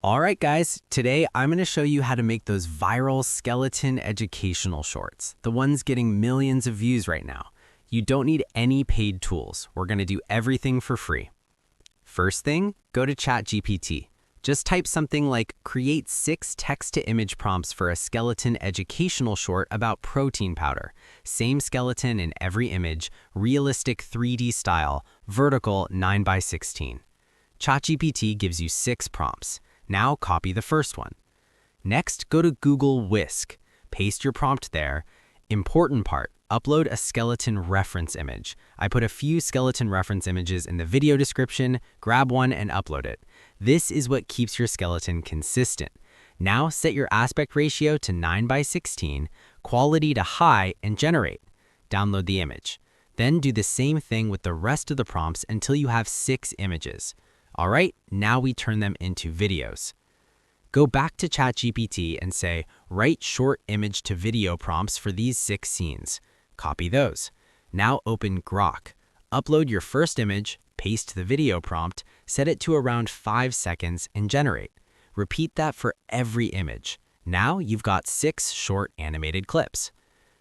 All right, guys, today I'm going to show you how to make those viral skeleton educational shorts, the ones getting millions of views right now. You don't need any paid tools. We're going to do everything for free. First thing, go to ChatGPT. Just type something like create 6 text-to-image prompts for a skeleton educational short about protein powder. Same skeleton in every image, realistic 3D style, vertical 9:16. ChatGPT gives you 6 prompts. Now copy the first one. Next, go to Google Whisk. Paste your prompt there. Important part, upload a skeleton reference image. I put a few skeleton reference images in the video description. Grab one and upload it. This is what keeps your skeleton consistent. Now set your aspect ratio to 9:16, quality to high, and generate. Download the image. Then do the same thing with the rest of the prompts until you have 6 images. All right, now we turn them into videos. Go back to ChatGPT and say, write short image to video prompts for these 6 scenes. Copy those. Now open Grok. Upload your first image, paste the video prompt, set it to around 5 seconds, and generate. Repeat that for every image. Now you've got 6 short animated clips.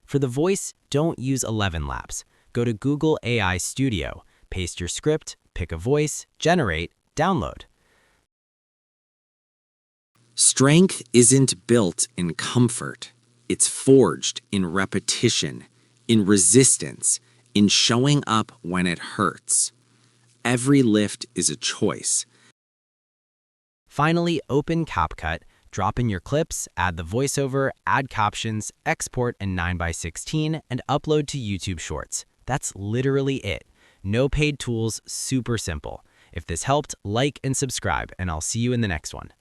For the voice, don't use 11 laps. Go to Google AI Studio, paste your script, pick a voice, generate, download. Strength isn't built in comfort. It's forged in repetition, in resistance, in showing up when it hurts. Every lift is a choice. Finally, open CapCut, drop in your clips, add the voiceover, add captions, export in 9:16, and upload to YouTube Shorts. That's literally it. No paid tools, super simple. If this helped, like and subscribe, and I'll see you in the next one.